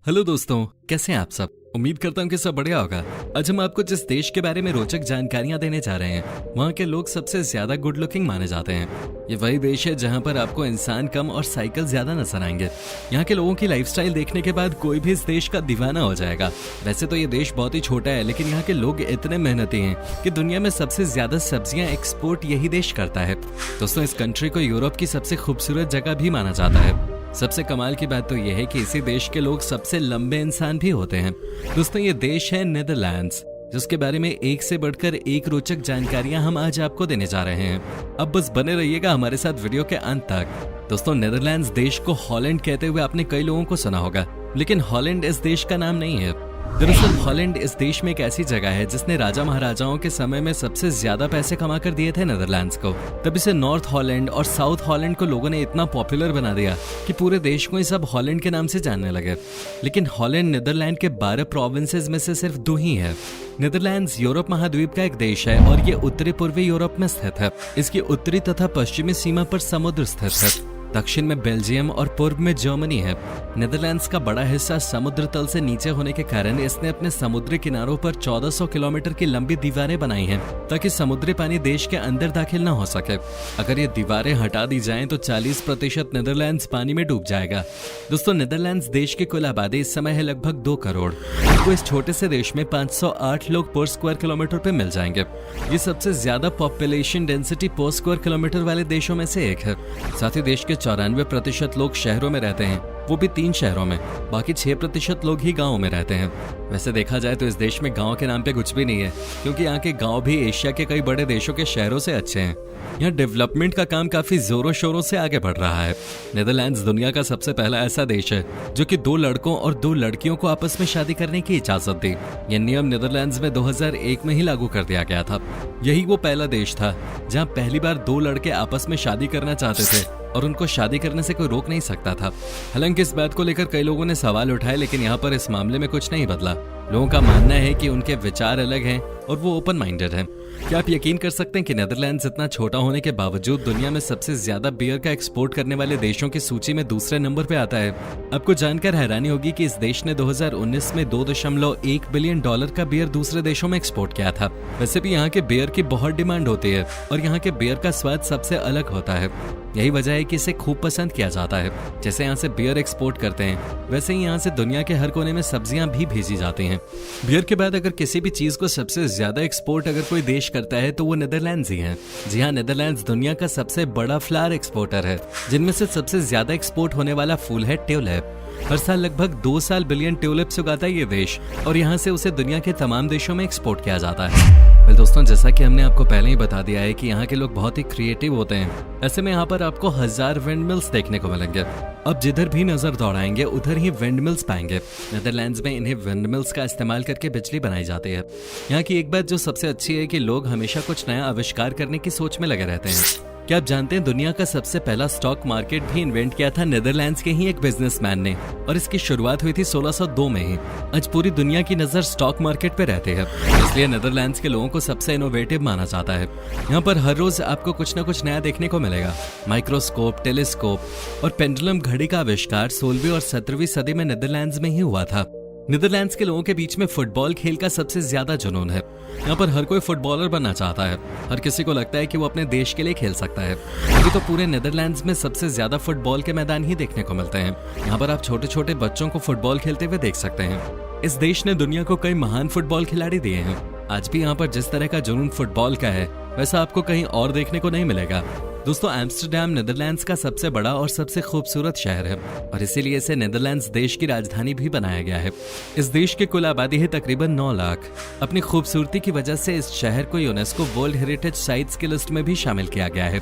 Hello दोस्तों, कैसे हैं आप सब। उम्मीद करता हूँ कि सब बढ़िया होगा। आज हम आपको जिस देश के बारे में रोचक जानकारियां देने जा रहे हैं, वहाँ के लोग सबसे ज्यादा गुड लुकिंग माने जाते हैं। ये वही देश है जहाँ पर आपको इंसान कम और साइकिल ज्यादा नजर आएंगे। यहाँ के लोगों की लाइफस्टाइल देखने के बाद कोई भी इस देश का दीवाना हो जाएगा। वैसे तो ये देश बहुत ही छोटा है, लेकिन यहाँ के लोग इतने मेहनती हैं कि दुनिया में सबसे ज्यादा सब्जियां एक्सपोर्ट यही देश करता है। दोस्तों, इस कंट्री को यूरोप की सबसे खूबसूरत जगह भी माना जाता है। सबसे कमाल की बात तो यह है कि इसी देश के लोग सबसे लंबे इंसान भी होते हैं। दोस्तों, ये देश है नीदरलैंड्स, जिसके बारे में एक से बढ़कर एक रोचक जानकारियां हम आज आपको देने जा रहे हैं। अब बस बने रहिएगा हमारे साथ वीडियो के अंत तक। दोस्तों, नीदरलैंड्स देश को हॉलैंड कहते हुए आपने कई लोगों को सुना होगा, लेकिन हॉलैंड इस देश का नाम नहीं है। दरअसल हॉलैंड इस देश में एक ऐसी जगह है जिसने राजा महाराजाओं के समय में सबसे ज्यादा पैसे कमा कर दिए थे नीदरलैंड्स को। तब इसे नॉर्थ हॉलैंड और साउथ हॉलैंड को लोगों ने इतना पॉपुलर बना दिया कि पूरे देश को ही सब हॉलैंड के नाम से जानने लगे। लेकिन हॉलैंड नीदरलैंड के 12 प्रोविंसेस में से सिर्फ 2 ही है। नीदरलैंड्स यूरोप महाद्वीप का एक देश है और ये उत्तरी पूर्वी यूरोप में स्थित है। इसकी उत्तरी तथा पश्चिमी सीमा पर समुद्र स्थित है। दक्षिण में बेल्जियम और पूर्व में जर्मनी है। नीदरलैंड्स का बड़ा हिस्सा समुद्र तल से नीचे होने के कारण इसने अपने समुद्री किनारों पर 1400 किलोमीटर की लंबी दीवारें बनाई हैं, ताकि समुद्री पानी देश के अंदर दाखिल न हो सके। अगर ये दीवारें हटा दी जाएं तो 40% नीदरलैंड्स पानी में डूब जाएगा। दोस्तों, नीदरलैंड्स देश की कुल आबादी इस समय है लगभग 2 करोड़। आपको इस छोटे से देश में 508 लोग पर स्क्वायर किलोमीटर पे मिल जाएंगे। ये सबसे ज्यादा पॉपुलेशन डेंसिटी पर स्क्वायर किलोमीटर वाले देशों में से एक है। साथ ही देश के 94% लोग शहरों में रहते हैं, वो भी 3 शहरों में। बाकी 6% लोग ही गाँव में रहते हैं। वैसे देखा जाए तो इस देश में गाँव के नाम पे कुछ भी नहीं है, क्योंकि यहाँ के गाँव भी एशिया के कई बड़े देशों के शहरों से अच्छे हैं। यहाँ डेवलपमेंट का काम काफी जोरों शोरों से आगे बढ़ रहा है। नीदरलैंड्स दुनिया का सबसे पहला ऐसा देश है जो कि 2 लड़कों और 2 लड़कियों को आपस में शादी करने की इजाजत दी। यह नियम नीदरलैंड्स में 2001 में ही लागू कर दिया गया था। यही वो पहला देश था जहाँ पहली बार 2 लड़के आपस में शादी करना चाहते थे और उनको शादी करने से कोई रोक नहीं सकता था। हालांकि इस बात को लेकर कई लोगों ने सवाल उठाए, लेकिन यहाँ पर इस मामले में कुछ नहीं बदला। लोगों का मानना है कि उनके विचार अलग हैं और वो ओपन माइंडेड हैं। क्या आप यकीन कर सकते हैं कि नीदरलैंड्स इतना छोटा होने के बावजूद दुनिया में सबसे ज्यादा बियर का एक्सपोर्ट करने वाले देशों की सूची में दूसरे नंबर पे आता है। आपको जानकर हैरानी होगी कि इस देश ने 2019 में $2.1 बिलियन का बियर दूसरे देशों में एक्सपोर्ट किया था। वैसे भी यहाँ के बियर की बहुत डिमांड होती है और यहाँ के बियर का स्वाद सबसे अलग होता है। यही वजह है कि इसे खूब पसंद किया जाता है। जैसे यहाँ से बियर एक्सपोर्ट करते हैं, वैसे ही यहाँ से दुनिया के हर कोने में सब्जियां भी भेजी जाती हैं। बियर के बाद अगर किसी भी चीज को सबसे ज्यादा एक्सपोर्ट अगर कोई देश करता है तो वो नीदरलैंड्स ही है। जी हाँ, नीदरलैंड्स दुनिया का सबसे बड़ा फ्लावर एक्सपोर्टर है, जिनमें से सबसे ज्यादा एक्सपोर्ट होने वाला फूल है ट्यूलिप। हर साल लगभग 2 बिलियन ट्यूलिप्स उगाता है ये देश और यहाँ से उसे दुनिया के तमाम देशों में एक्सपोर्ट किया जाता है। दोस्तों, जैसा कि हमने आपको पहले ही बता दिया है कि यहाँ के लोग बहुत ही क्रिएटिव होते हैं। ऐसे में यहाँ पर आपको 1000 विंडमिल्स देखने को मिलेंगे। अब जिधर भी नजर दौड़ाएंगे उधर ही विंडमिल्स पाएंगे। नीदरलैंड्स में इन्हें विंडमिल्स का इस्तेमाल करके बिजली बनाई जाती है। यहाँ की एक बात जो सबसे अच्छी है कि लोग हमेशा कुछ नया आविष्कार करने की सोच में लगे रहते हैं। क्या आप जानते हैं दुनिया का सबसे पहला स्टॉक मार्केट भी इन्वेंट किया था नीदरलैंड्स के ही एक बिजनेसमैन ने, और इसकी शुरुआत हुई थी 1602 में ही। आज पूरी दुनिया की नजर स्टॉक मार्केट पे रहती है, इसलिए नीदरलैंड्स के लोगों को सबसे इनोवेटिव माना जाता है। यहाँ पर हर रोज आपको कुछ न कुछ नया देखने को मिलेगा। माइक्रोस्कोप, टेलीस्कोप और पेंडुलम घड़ी का आविष्कार 16वीं और 17वीं सदी में नीदरलैंड्स में ही हुआ था। नीदरलैंड्स के लोगों के बीच में फुटबॉल खेल का सबसे ज्यादा जुनून है। यहाँ पर हर कोई फुटबॉलर बनना चाहता है। हर किसी को लगता है कि वो अपने देश के लिए खेल सकता है। अभी तो पूरे नीदरलैंड्स में सबसे ज्यादा फुटबॉल के मैदान ही देखने को मिलते हैं। यहाँ पर आप छोटे छोटे बच्चों को फुटबॉल खेलते हुए देख सकते हैं। इस देश ने दुनिया को कई महान फुटबॉल खिलाड़ी दिए हैं। आज भी यहाँ पर जिस तरह का जुनून फुटबॉल का है, वैसा आपको कहीं और देखने को नहीं मिलेगा। दोस्तों, एम्स्टर्डम नीदरलैंड्स का सबसे बड़ा और सबसे खूबसूरत शहर है और इसीलिए इसे नीदरलैंड्स देश की राजधानी भी बनाया गया है। इस देश की कुल आबादी है तकरीबन 9 लाख। अपनी खूबसूरती की वजह से इस शहर को यूनेस्को वर्ल्ड हेरिटेज साइट्स की लिस्ट में भी शामिल किया गया है।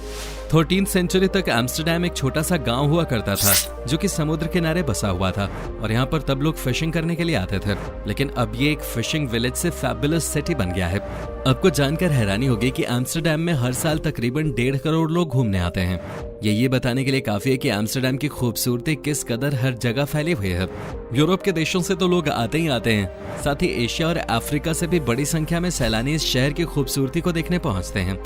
13वीं सेंचुरी तक एम्स्टर्डम एक छोटा सा गाँव हुआ करता था जो कि समुद्र किनारे बसा हुआ था और यहाँ पर तब लोग फिशिंग करने के लिए आते थे। लेकिन अब ये एक फिशिंग विलेज से फैबुलस सिटी बन गया है। आपको जानकर हैरानी होगी कि एम्स्टर्डम में हर साल तकरीबन 1.5 करोड़ लोग घूमने आते हैं। ये बताने के लिए काफी है कि एम्स्टर्डम की खूबसूरती किस कदर हर जगह फैली हुई है। यूरोप के देशों से तो लोग आते ही आते हैं, साथ ही एशिया और अफ्रीका से भी बड़ी संख्या में सैलानी इस शहर की खूबसूरती को देखने पहुंचते हैं।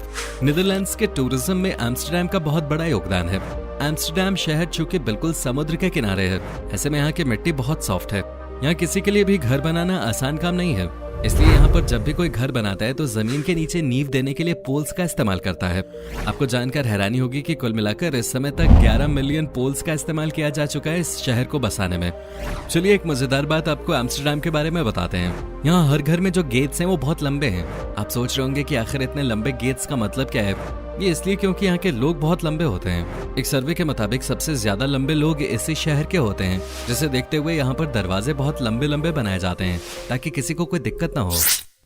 नीदरलैंड्स के टूरिज्म में एम्स्टर्डम का बहुत बड़ा योगदान है। एम्स्टर्डम शहर चूंकि बिल्कुल समुद्र के किनारे है, ऐसे में यहाँ की मिट्टी बहुत सॉफ्ट है। यहाँ किसी के लिए भी घर बनाना आसान काम नहीं है, इसलिए यहाँ पर जब भी कोई घर बनाता है तो जमीन के नीचे नींव देने के लिए पोल्स का इस्तेमाल करता है। आपको जानकर हैरानी होगी कि कुल मिलाकर इस समय तक 11 मिलियन पोल्स का इस्तेमाल किया जा चुका है इस शहर को बसाने में। चलिए एक मजेदार बात आपको एम्स्टर्डम के बारे में बताते हैं। यहाँ हर घर में जो गेट्स हैं वो बहुत लंबे हैं। आप सोच रहे होंगे कि आखिर इतने लंबे गेट्स का मतलब क्या है। ये इसलिए क्योंकि यहाँ के लोग बहुत लंबे होते हैं। एक सर्वे के मुताबिक सबसे ज्यादा लंबे लोग इसी शहर के होते हैं, जिसे देखते हुए यहाँ पर दरवाजे बहुत लंबे लंबे बनाए जाते हैं ताकि किसी को कोई दिक्कत ना हो।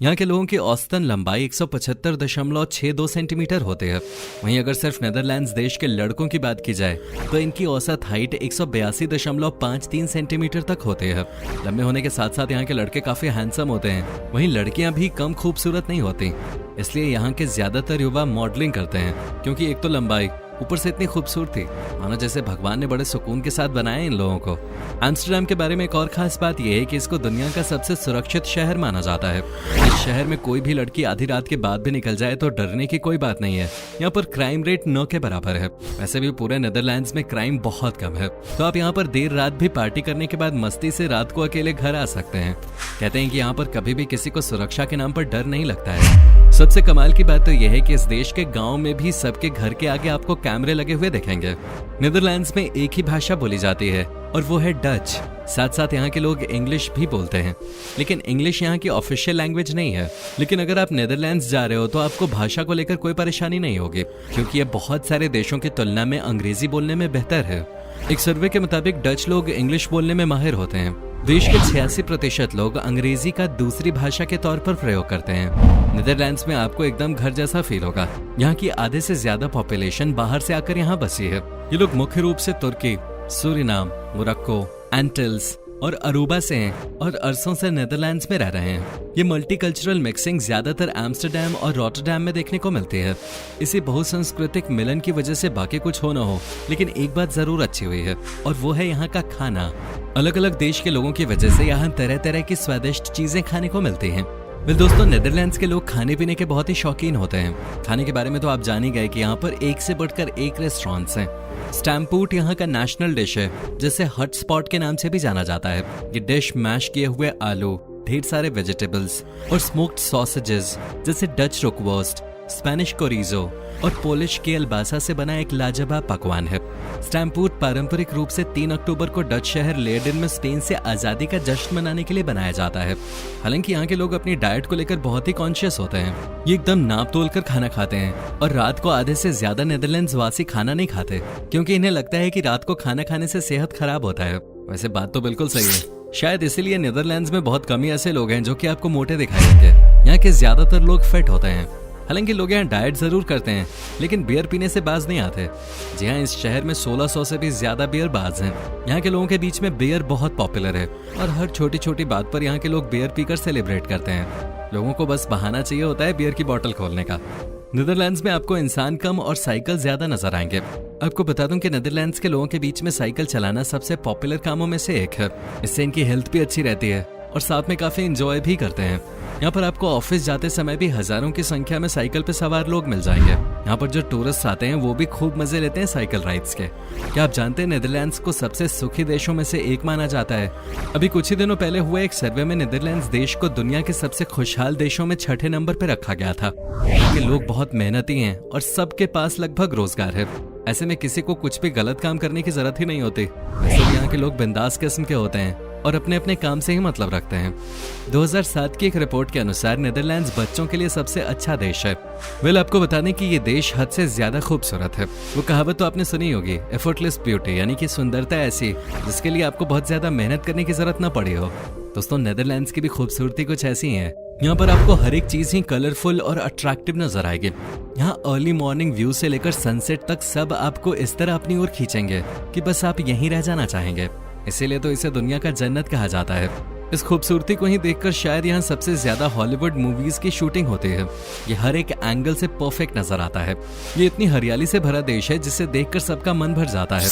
यहाँ के लोगों की औसतन लंबाई 175.62 सेंटीमीटर होती है। वहीं अगर सिर्फ नेदरलैंड्स देश के लड़कों की बात की जाए तो इनकी औसत हाइट 182.53 सेंटीमीटर तक होती है। लंबे होने के साथ साथ यहाँ के लड़के काफी हैंडसम होते हैं। वहीं लड़कियां भी कम खूबसूरत नहीं होती, इसलिए यहाँ के ज्यादातर युवा मॉडलिंग करते हैं, क्योंकि एक तो लंबाई, ऊपर से इतनी खूबसूरती, मानो जैसे भगवान ने बड़े सुकून के साथ बनाया इन लोगों को। एम्स्टर्डम के बारे में एक और खास बात यह है कि इसको दुनिया का सबसे सुरक्षित शहर माना जाता है। इस शहर में कोई भी लड़की आधी रात के बाद भी निकल जाए तो डरने की कोई बात नहीं है। यहाँ पर क्राइम रेट 9 के बराबर है। वैसे भी पूरे नेदरलैंड्स में क्राइम बहुत कम है, तो आप यहाँ पर देर रात भी पार्टी करने के बाद मस्ती से रात को अकेले घर आ सकते हैं। कहते हैं कि यहाँ पर कभी भी किसी को सुरक्षा के नाम पर डर नहीं लगता है। सबसे कमाल की बात तो यह है कि इस देश के गांव में भी सबके घर के आगे आपको कैमरे लगे हुए दिखेंगे। नीदरलैंड्स में एक ही भाषा बोली जाती है और वो है डच। साथ साथ यहाँ के लोग इंग्लिश भी बोलते हैं, लेकिन इंग्लिश यहाँ की ऑफिशियल लैंग्वेज नहीं है। लेकिन अगर आप नीदरलैंड्स जा रहे हो तो आपको भाषा को लेकर कोई परेशानी नहीं होगी, क्योंकि ये बहुत सारे देशों की तुलना में अंग्रेजी बोलने में बेहतर है। एक सर्वे के मुताबिक डच लोग इंग्लिश बोलने में माहिर होते हैं। देश के 86% लोग अंग्रेजी का दूसरी भाषा के तौर पर प्रयोग करते हैं। नीदरलैंड्स में आपको एकदम घर जैसा फील होगा। यहाँ की आधे से ज्यादा पॉपुलेशन बाहर से आकर यहाँ बसी है। ये लोग मुख्य रूप से तुर्की, सूरिनाम, मोरक्को, एंटिल्स और अरूबा से हैं और अरसों से नीदरलैंड्स में रह रहे हैं। ये मल्टीकल्चरल मिक्सिंग ज्यादातर एम्स्टर्डम और रॉटरडैम में देखने को मिलती है। इसी बहुसांस्कृतिक मिलन की वजह से बाकी कुछ हो ना हो, लेकिन एक बात जरूर अच्छी हुई है और वो है यहाँ का खाना। अलग अलग देश के लोगों की वजह से यहाँ तरह तरह की स्वादिष्ट चीजें खाने को मिलती हैं। दोस्तों, नीदरलैंड्स के लोग खाने पीने के बहुत ही शौकीन होते हैं। खाने के बारे में तो आप जान ही गए कि यहाँ पर एक से बढ़कर एक रेस्टोरेंट्स हैं। स्टैम्पूट यहाँ का नेशनल डिश है, जिसे हॉट स्पॉट के नाम से भी जाना जाता है। ये डिश मैश किए हुए आलू, ढेर सारे वेजिटेबल्स और स्मोक्ड सॉसेजेस जैसे डच रोकवोस्ट, स्पेनिश कोरिजो और पोलिश किएलबासा से बना एक लाजवाब पकवान है। स्टैम्पूट पारंपरिक रूप से 3 अक्टूबर को डच शहर लेयर्डन में स्पेन से आजादी का जश्न मनाने के लिए बनाया जाता है। हालांकि यहाँ के लोग अपनी डाइट को लेकर बहुत ही कॉन्शियस होते हैं। ये एकदम नाप तोल कर खाना खाते हैं और रात को आधे से ज्यादा नीदरलैंड्स वासी खाना नहीं खाते, क्योंकि इन्हें लगता है कि रात को खाना खाने से सेहत खराब होता है। वैसे बात तो बिल्कुल सही है। शायद इसीलिए नीदरलैंड्स में बहुत कम ही ऐसे लोग हैं जो कि आपको मोटे दिखाई देंगे। यहाँ के ज्यादातर लोग फिट होते हैं। हालांकि लोग यहाँ डाइट जरूर करते हैं, लेकिन बियर पीने से बाज नहीं आते। जी हाँ, इस शहर में 1600 से भी ज्यादा बियर बाज हैं। यहाँ के लोगों के बीच में बियर बहुत पॉपुलर है और हर छोटी छोटी बात पर यहाँ के लोग बियर पीकर सेलिब्रेट करते हैं। लोगों को बस बहाना चाहिए होता है बियर की बोतल खोलने का। नीदरलैंड्स में आपको इंसान कम और साइकिल ज्यादा नजर आएंगे। आपको बता दूं कि नीदरलैंड्स के लोगों के बीच में साइकिल चलाना सबसे पॉपुलर कामों में से एक है। इससे इनकी हेल्थ भी अच्छी रहती है और साथ में काफी एंजॉय भी करते हैं। यहाँ पर आपको ऑफिस जाते समय भी हजारों की संख्या में साइकिल पे सवार लोग मिल जाएंगे। यहाँ पर जो टूरिस्ट आते हैं वो भी खूब मजे लेते हैं साइकिल राइड्स के। क्या आप जानते हैं नीदरलैंड्स को सबसे सुखी देशों में से एक माना जाता है। अभी कुछ ही दिनों पहले हुए एक सर्वे में नीदरलैंड्स देश को दुनिया के सबसे खुशहाल देशों में 6ठे नंबर पर रखा गया था। यहाँ के लोग बहुत मेहनती हैं और सबके पास लगभग रोजगार है। ऐसे में किसी को कुछ भी गलत काम करने की जरूरत ही नहीं होती। वैसे भी यहाँ के लोग बिंदास किस्म के होते हैं और अपने अपने काम से ही मतलब रखते हैं। 2007 की एक रिपोर्ट के अनुसार नीदरलैंड्स बच्चों के लिए सबसे अच्छा देश है। आपको बता दें कि ये देश हद से ज्यादा खूबसूरत है। वो कहावत तो आपने सुनी होगी, एफर्टलेस ब्यूटी, यानी कि सुंदरता ऐसी जिसके लिए आपको बहुत ज्यादा मेहनत करने की जरूरत न पड़ी हो। दोस्तों, नीदरलैंड्स की भी खूबसूरती कुछ ऐसी है। यहाँ पर आपको हर एक चीज ही कलरफुल और अट्रैक्टिव नजर आएगी। यहाँ अर्ली मॉर्निंग व्यू से लेकर सनसेट तक सब आपको इस तरह अपनी ओर खींचेंगे कि बस आप यहीं रह जाना चाहेंगे। इसीलिए तो इसे दुनिया का जन्नत कहा जाता है। इस खूबसूरती को ही देखकर शायद यहाँ सबसे ज्यादा हॉलीवुड मूवीज की शूटिंग होती है। ये हर एक एंगल से परफेक्ट नजर आता है। ये इतनी हरियाली से भरा देश है जिसे देखकर सबका मन भर जाता है।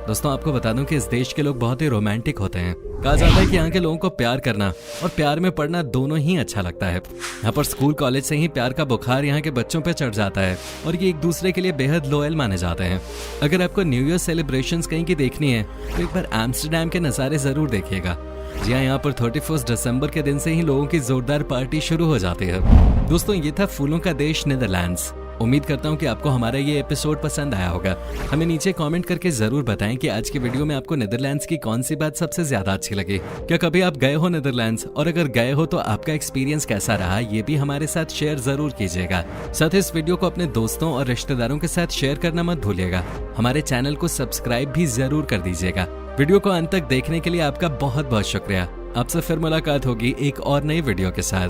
दोस्तों, आपको बता दूं कि इस देश के लोग बहुत ही रोमांटिक होते हैं। कहा जाता है कि यहाँ के लोगों को प्यार करना और प्यार में पड़ना दोनों ही अच्छा लगता है। यहाँ पर स्कूल कॉलेज से ही प्यार का बुखार यहाँ के बच्चों पे चढ़ जाता है और ये एक दूसरे के लिए बेहद लॉयल माने जाते हैं। अगर आपको न्यू ईयर सेलिब्रेशंस कहीं की देखनी है तो एक बार एम्स्टर्डम के नज़ारे जरूर देखिएगा। जी हाँ, यहाँ पर 31 दिसंबर के दिन से ही लोगों की जोरदार पार्टी शुरू हो जाती है। दोस्तों, ये था फूलों का देश नीदरलैंड्स। उम्मीद करता हूँ कि आपको हमारा ये एपिसोड पसंद आया होगा। हमें नीचे कमेंट करके जरूर बताएं कि आज की वीडियो में आपको नीदरलैंड्स की कौन सी बात सबसे ज्यादा अच्छी लगी। क्या कभी आप गए हो नीदरलैंड्स, और अगर गए हो तो आपका एक्सपीरियंस कैसा रहा, ये भी हमारे साथ शेयर जरूर कीजिएगा। साथ ही इस वीडियो को अपने दोस्तों और रिश्तेदारों के साथ शेयर करना मत भूलिएगा। हमारे चैनल को सब्सक्राइब भी जरूर कर दीजिएगा। वीडियो को अंत तक देखने के लिए आपका बहुत बहुत शुक्रिया। आपसे फिर मुलाकात होगी एक और नई वीडियो के साथ।